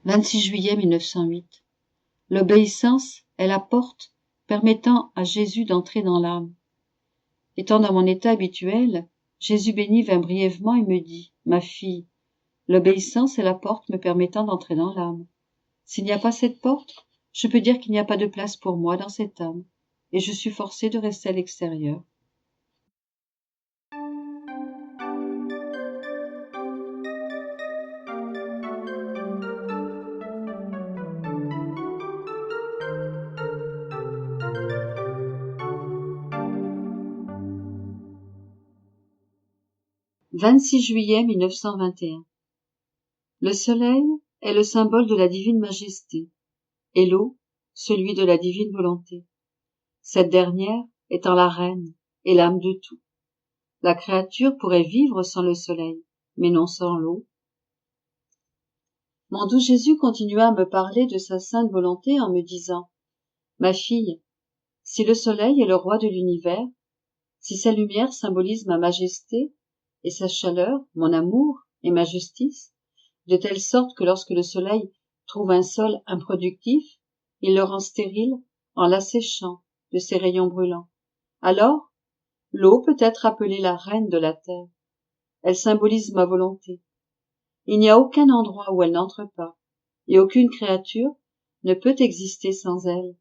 26 juillet 1908. L'obéissance est la porte permettant à Jésus d'entrer dans l'âme. Étant dans mon état habituel, Jésus béni vint brièvement et me dit « Ma fille, l'obéissance est la porte me permettant d'entrer dans l'âme. S'il n'y a pas cette porte, je peux dire qu'il n'y a pas de place pour moi dans cette âme, et je suis forcée de rester à l'extérieur. » 26 juillet 1921. Le soleil est le symbole de la divine majesté, et l'eau, celui de la divine volonté. Cette dernière étant la reine et l'âme de tout. La créature pourrait vivre sans le soleil, mais non sans l'eau. Mon doux Jésus continua à me parler de sa sainte volonté en me disant « Ma fille, si le soleil est le roi de l'univers, si sa lumière symbolise ma majesté, et sa chaleur, mon amour et ma justice, de telle sorte que lorsque le soleil trouve un sol improductif, il le rend stérile en l'asséchant de ses rayons brûlants. Alors, l'eau peut être appelée la reine de la terre. Elle symbolise ma volonté. Il n'y a aucun endroit où elle n'entre pas, et aucune créature ne peut exister sans elle.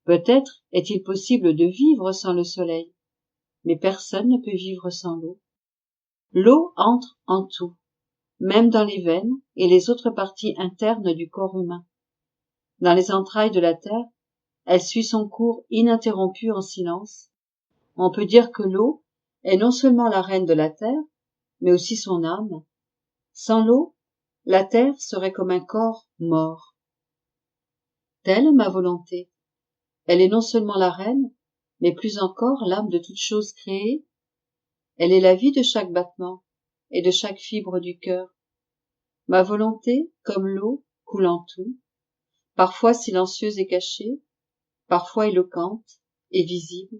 Peut-être est-il possible de vivre sans le soleil, mais personne ne peut vivre sans l'eau. L'eau entre en tout, même dans les veines et les autres parties internes du corps humain. Dans les entrailles de la terre, elle suit son cours ininterrompu en silence. On peut dire que l'eau est non seulement la reine de la terre, mais aussi son âme. Sans l'eau, la terre serait comme un corps mort. Telle est ma volonté. Elle est non seulement la reine, mais plus encore l'âme de toute chose créée. Elle est la vie de chaque battement et de chaque fibre du cœur. Ma volonté, comme l'eau, coule en tout, parfois silencieuse et cachée, parfois éloquente et visible.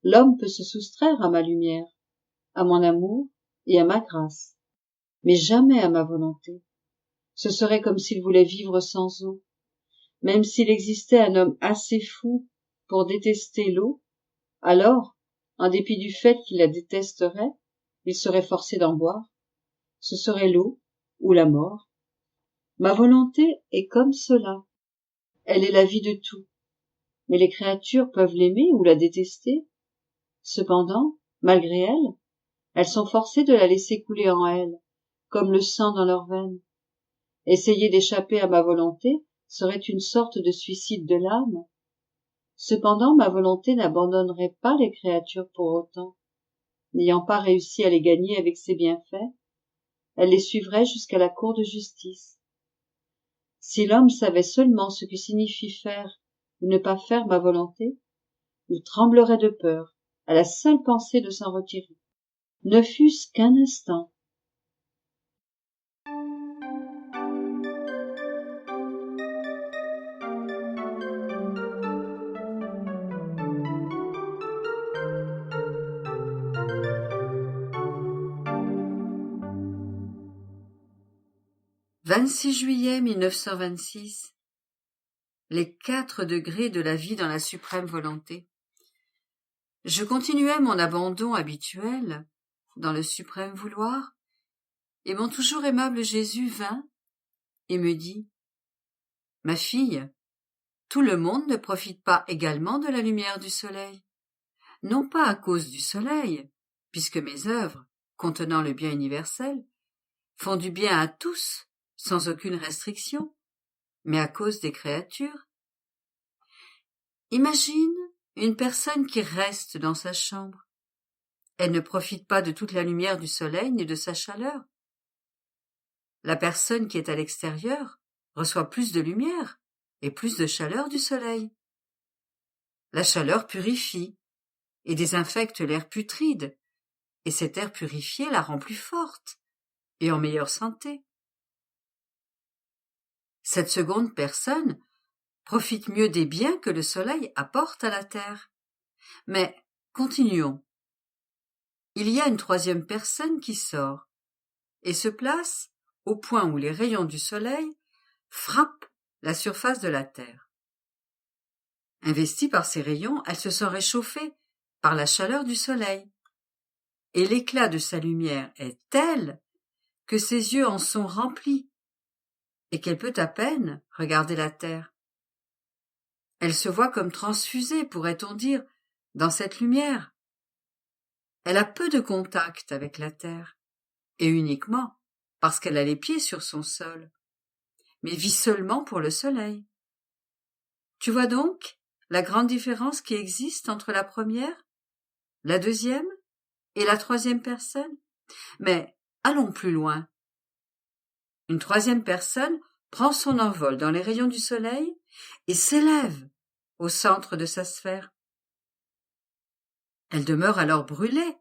L'homme peut se soustraire à ma lumière, à mon amour et à ma grâce, mais jamais à ma volonté. Ce serait comme s'il voulait vivre sans eau. Même s'il existait un homme assez fou pour détester l'eau, alors, en dépit du fait qu'il la détesterait, il serait forcé d'en boire. Ce serait l'eau ou la mort. Ma volonté est comme cela. Elle est la vie de tout. Mais les créatures peuvent l'aimer ou la détester. Cependant, malgré elle, elles sont forcées de la laisser couler en elles, comme le sang dans leurs veines. Essayer d'échapper à ma volonté serait une sorte de suicide de l'âme. Cependant, ma volonté n'abandonnerait pas les créatures pour autant. N'ayant pas réussi à les gagner avec ses bienfaits, elle les suivrait jusqu'à la cour de justice. Si l'homme savait seulement ce que signifie faire ou ne pas faire ma volonté, il tremblerait de peur à la seule pensée de s'en retirer, ne fût-ce qu'un instant. « 26 juillet 1926. Les 4 degrés de la vie dans la suprême volonté. Je continuais mon abandon habituel dans le suprême vouloir, et mon toujours aimable Jésus vint et me dit « Ma fille, tout le monde ne profite pas également de la lumière du soleil, non pas à cause du soleil, puisque mes œuvres, contenant le bien universel, font du bien à tous sans aucune restriction, mais à cause des créatures. Imagine une personne qui reste dans sa chambre. Elle ne profite pas de toute la lumière du soleil ni de sa chaleur. La personne qui est à l'extérieur reçoit plus de lumière et plus de chaleur du soleil. La chaleur purifie et désinfecte l'air putride, et cet air purifié la rend plus forte et en meilleure santé. Cette seconde personne profite mieux des biens que le soleil apporte à la terre. Mais continuons. Il y a une troisième personne qui sort et se place au point où les rayons du soleil frappe la surface de la Terre. Investie par ces rayons, elle se sent réchauffée par la chaleur du soleil. Et l'éclat de sa lumière est tel que ses yeux en sont remplis et qu'elle peut à peine regarder la Terre. Elle se voit comme transfusée, pourrait-on dire, dans cette lumière. Elle a peu de contact avec la Terre, et uniquement parce qu'elle a les pieds sur son sol, mais vit seulement pour le soleil. Tu vois donc la grande différence qui existe entre la première, la deuxième et la troisième personne? Mais allons plus loin. Une troisième personne prend son envol dans les rayons du soleil et s'élève au centre de sa sphère. Elle demeure alors brûlée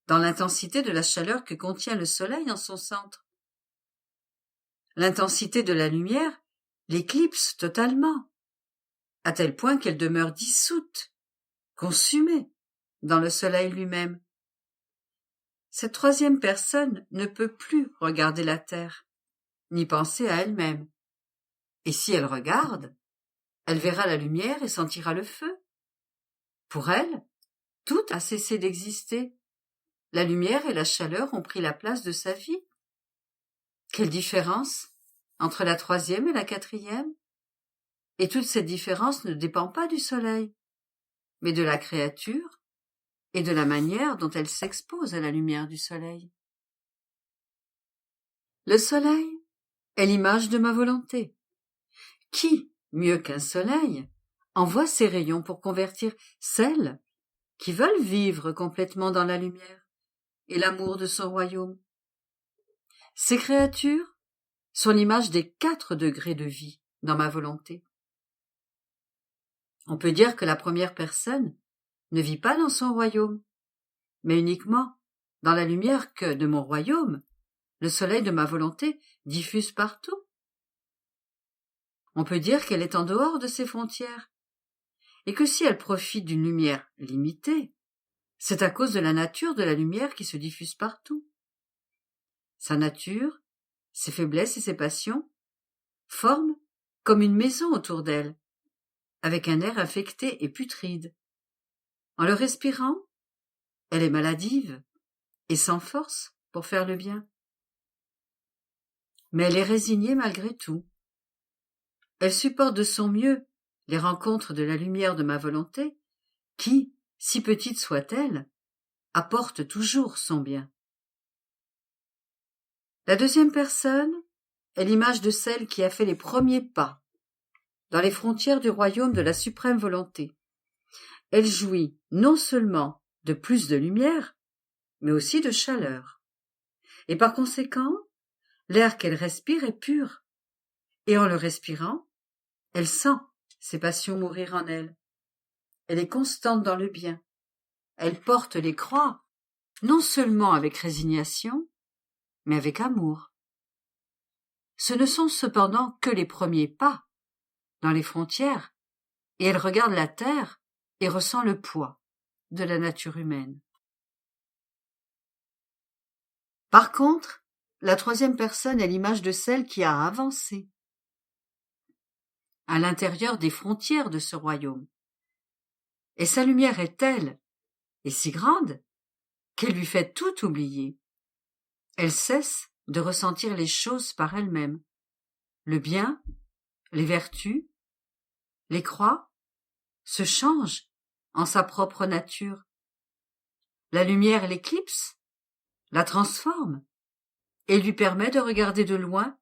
dans l'intensité de la chaleur que contient le soleil en son centre. L'intensité de la lumière l'éclipse totalement, à tel point qu'elle demeure dissoute, consumée dans le soleil lui-même. Cette troisième personne ne peut plus regarder la Terre, ni penser à elle-même. Et si elle regarde, elle verra la lumière et sentira le feu. Pour elle, tout a cessé d'exister. La lumière et la chaleur ont pris la place de sa vie. Quelle différence entre la troisième et la quatrième? Et toute cette différence ne dépend pas du soleil, mais de la créature et de la manière dont elle s'expose à la lumière du soleil. Le soleil est l'image de ma volonté. Qui, mieux qu'un soleil, envoie ses rayons pour convertir celles qui veulent vivre complètement dans la lumière et l'amour de son royaume? Ces créatures sont l'image des 4 degrés de vie dans ma volonté. On peut dire que la première personne ne vit pas dans son royaume, mais uniquement dans la lumière que, de mon royaume, le soleil de ma volonté diffuse partout. On peut dire qu'elle est en dehors de ses frontières, et que si elle profite d'une lumière limitée, c'est à cause de la nature de la lumière qui se diffuse partout. Sa nature, ses faiblesses et ses passions forment comme une maison autour d'elle, avec un air infecté et putride. En le respirant, elle est maladive et sans force pour faire le bien. Mais elle est résignée malgré tout. Elle supporte de son mieux les rencontres de la lumière de ma volonté, qui, si petite soit-elle, apporte toujours son bien. La deuxième personne est l'image de celle qui a fait les premiers pas dans les frontières du royaume de la suprême volonté. Elle jouit non seulement de plus de lumière, mais aussi de chaleur. Et par conséquent, l'air qu'elle respire est pur, et en le respirant, elle sent ses passions mourir en elle. Elle est constante dans le bien. Elle porte les croix, non seulement avec résignation, mais avec amour. Ce ne sont cependant que les premiers pas dans les frontières, et elle regarde la terre et ressent le poids de la nature humaine. Par contre, la troisième personne est l'image de celle qui a avancé à l'intérieur des frontières de ce royaume. Et sa lumière est telle et si grande qu'elle lui fait tout oublier. Elle cesse de ressentir les choses par elle-même. Le bien, les vertus, les croix se changent en sa propre nature. La lumière l'éclipse, la transforme et lui permet de regarder de loin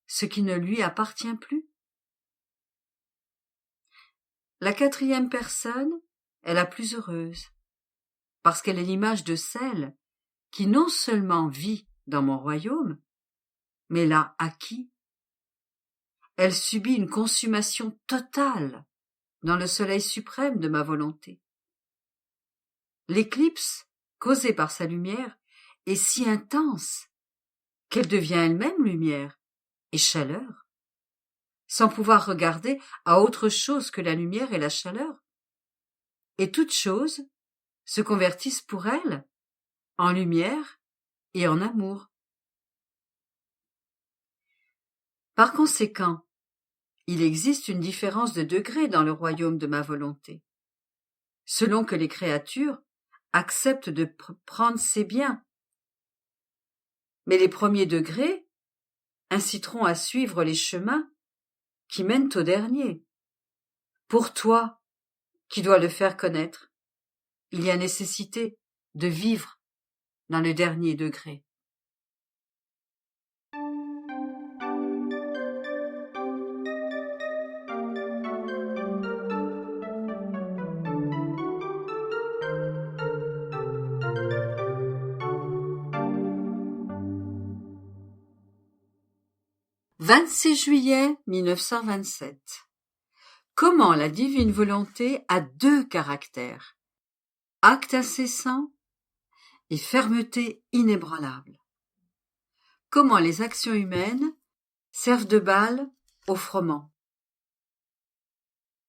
ce qui ne lui appartient plus. La quatrième personne est la plus heureuse, parce qu'elle est l'image de celle qui non seulement vit dans mon royaume, mais l'a acquis. Elle subit une consommation totale dans le soleil suprême de ma volonté. L'éclipse, causée par sa lumière, est si intense qu'elle devient elle-même lumière et chaleur, sans pouvoir regarder à autre chose que la lumière et la chaleur. Et toutes choses se convertissent pour elle en lumière et en amour. Par conséquent, il existe une différence de degré dans le royaume de ma volonté, selon que les créatures acceptent de prendre ces biens. Mais les premiers degrés inciteront à suivre les chemins qui mènent au dernier. Pour toi, qui dois le faire connaître, il y a nécessité de vivre dans le dernier degré. « 26 juillet 1927. Comment la divine volonté a deux caractères, acte incessant et fermeté inébranlable. Comment les actions humaines servent de balle au froment.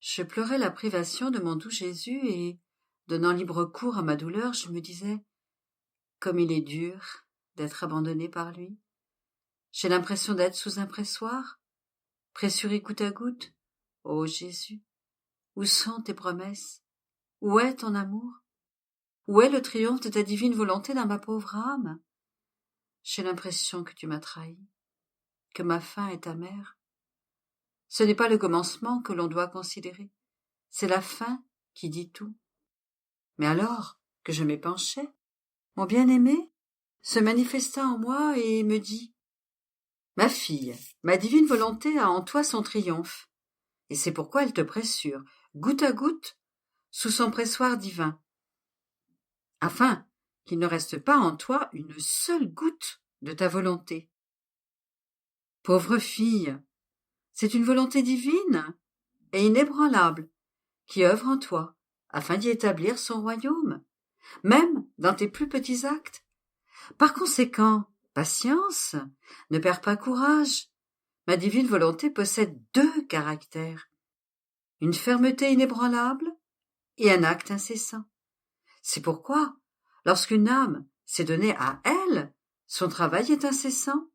Je pleurais la privation de mon doux Jésus et, donnant libre cours à ma douleur, je me disais « Comme il est dur d'être abandonné par lui. J'ai l'impression d'être sous un pressoir, pressuré goutte à goutte. Ô Jésus, où sont tes promesses? Où est ton amour? Où est le triomphe de ta divine volonté dans ma pauvre âme? J'ai l'impression que tu m'as trahi, que ma fin est amère. Ce n'est pas le commencement que l'on doit considérer, c'est la fin qui dit tout. Mais alors que je m'épanchais, mon bien-aimé se manifesta en moi et me dit « Ma fille, ma divine volonté a en toi son triomphe, et c'est pourquoi elle te pressure, goutte à goutte, sous son pressoir divin, afin qu'il ne reste pas en toi une seule goutte de ta volonté. Pauvre fille, c'est une volonté divine et inébranlable qui œuvre en toi, afin d'y établir son royaume, même dans tes plus petits actes. Par conséquent, patience, ne perds pas courage. Ma divine volonté possède deux caractères, une fermeté inébranlable et un acte incessant. C'est pourquoi, lorsqu'une âme s'est donnée à elle, son travail est incessant.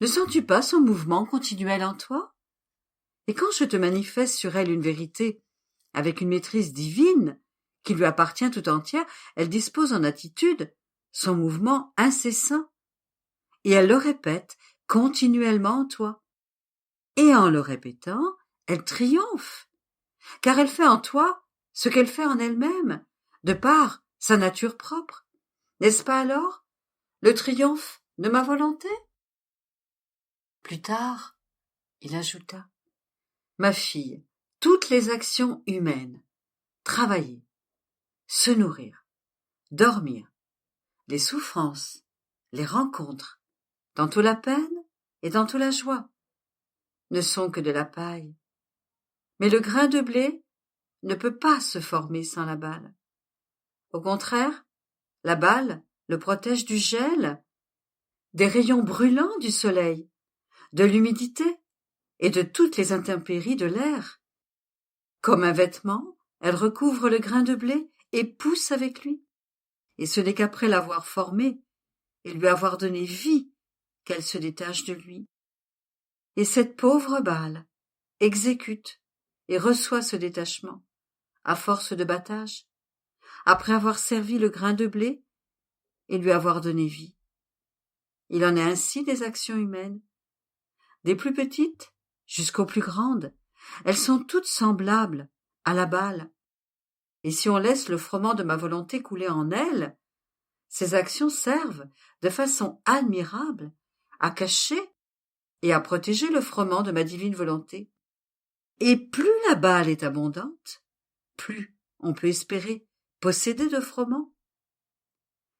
Ne sens-tu pas son mouvement continuel en toi? Et quand je te manifeste sur elle une vérité, avec une maîtrise divine, qui lui appartient tout entière, elle dispose en attitude son mouvement incessant, et elle le répète continuellement en toi. Et en le répétant, elle triomphe, car elle fait en toi ce qu'elle fait en elle-même, de par sa nature propre. N'est-ce pas alors le triomphe de ma volonté? Plus tard, il ajouta, « Ma fille, toutes les actions humaines, travailler, se nourrir, dormir, les souffrances, les rencontres, tantôt la peine et tantôt la joie, ne sont que de la paille. Mais le grain de blé ne peut pas se former sans la balle. Au contraire, la balle le protège du gel, des rayons brûlants du soleil, de l'humidité et de toutes les intempéries de l'air. Comme un vêtement, elle recouvre le grain de blé et pousse avec lui. Et ce n'est qu'après l'avoir formé et lui avoir donné vie qu'elle se détache de lui. Et cette pauvre balle exécute et reçoit ce détachement, à force de battage, après avoir servi le grain de blé et lui avoir donné vie. Il en est ainsi des actions humaines, des plus petites jusqu'aux plus grandes. Elles sont toutes semblables à la balle. Et si on laisse le froment de ma volonté couler en elles, ces actions servent de façon admirable à cacher et à protéger le froment de ma divine volonté. Et plus la balle est abondante, plus on peut espérer posséder de froment.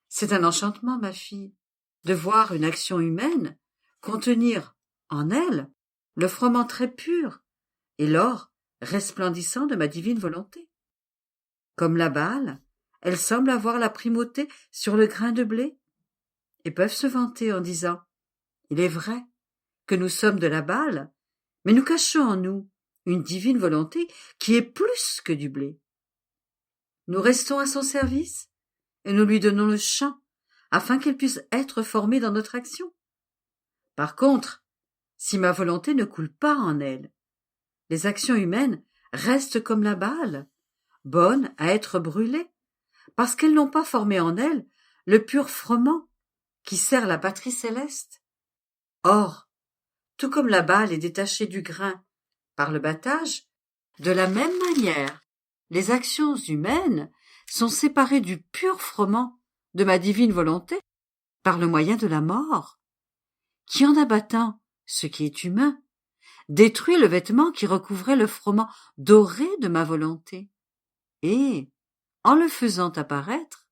C'est un enchantement, ma fille, de voir une action humaine contenir en elle le froment très pur et l'or resplendissant de ma divine volonté. Comme la balle, elles semblent avoir la primauté sur le grain de blé et peuvent se vanter en disant « Il est vrai que nous sommes de la balle, mais nous cachons en nous une divine volonté qui est plus que du blé. Nous restons à son service et nous lui donnons le champ afin qu'elle puisse être formée dans notre action. Par contre, si ma volonté ne coule pas en elle. Les actions humaines restent comme la balle, bonnes à être brûlées, parce qu'elles n'ont pas formé en elles le pur froment qui sert la patrie céleste. Or, tout comme la balle est détachée du grain par le battage, de la même manière, les actions humaines sont séparées du pur froment de ma divine volonté par le moyen de la mort, qui en abattant ce qui est humain, détruit le vêtement qui recouvrait le froment doré de ma volonté, et, en le faisant apparaître,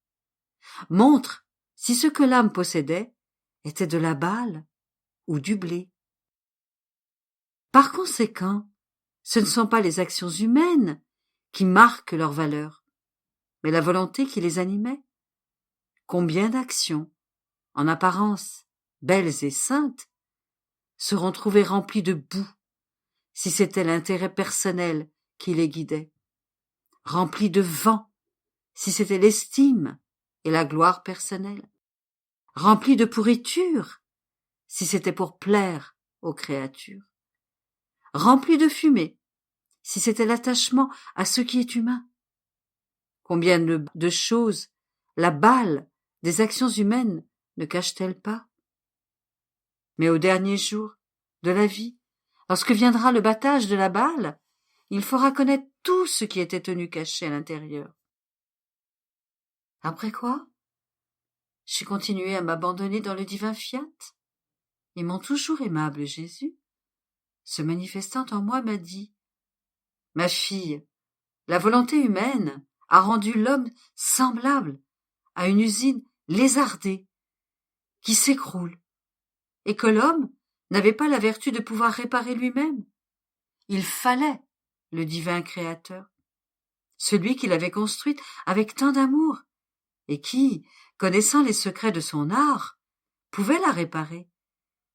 montre si ce que l'âme possédait était de la balle ou du blé. Par conséquent, ce ne sont pas les actions humaines qui marquent leur valeur, mais la volonté qui les animait. Combien d'actions, en apparence belles et saintes, seront trouvées remplies de boue, si c'était l'intérêt personnel qui les guidait, remplies de vent, si c'était l'estime et la gloire personnelle, remplies de pourriture, si c'était pour plaire aux créatures, remplies de fumée, si c'était l'attachement à ce qui est humain. Combien de choses la balle des actions humaines ne cache-t-elle pas? Mais au dernier jour de la vie, lorsque viendra le battage de la balle, il fera connaître tout ce qui était tenu caché à l'intérieur. Après quoi, j'ai continué à m'abandonner dans le divin fiat, et mon toujours aimable Jésus, se manifestant en moi, m'a dit: Ma fille, la volonté humaine a rendu l'homme semblable à une usine lézardée qui s'écroule, et que l'homme n'avait pas la vertu de pouvoir réparer lui-même. Il fallait le divin créateur, celui qui l'avait construite avec tant d'amour, et qui, connaissant les secrets de son art, pouvait la réparer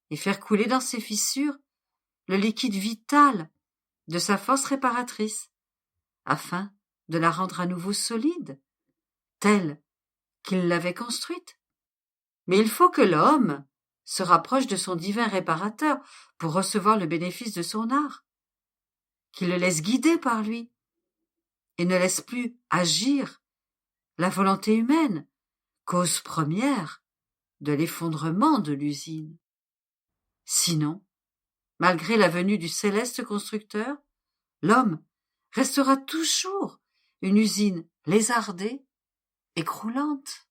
et faire couler dans ses fissures le liquide vital de sa force réparatrice, afin de la rendre à nouveau solide, telle qu'il l'avait construite. Mais il faut que l'homme se rapproche de son divin réparateur pour recevoir le bénéfice de son art, qu'il le laisse guider par lui, et ne laisse plus agir la volonté humaine, cause première de l'effondrement de l'usine. Sinon, malgré la venue du céleste constructeur, l'homme restera toujours une usine lézardée et croulante.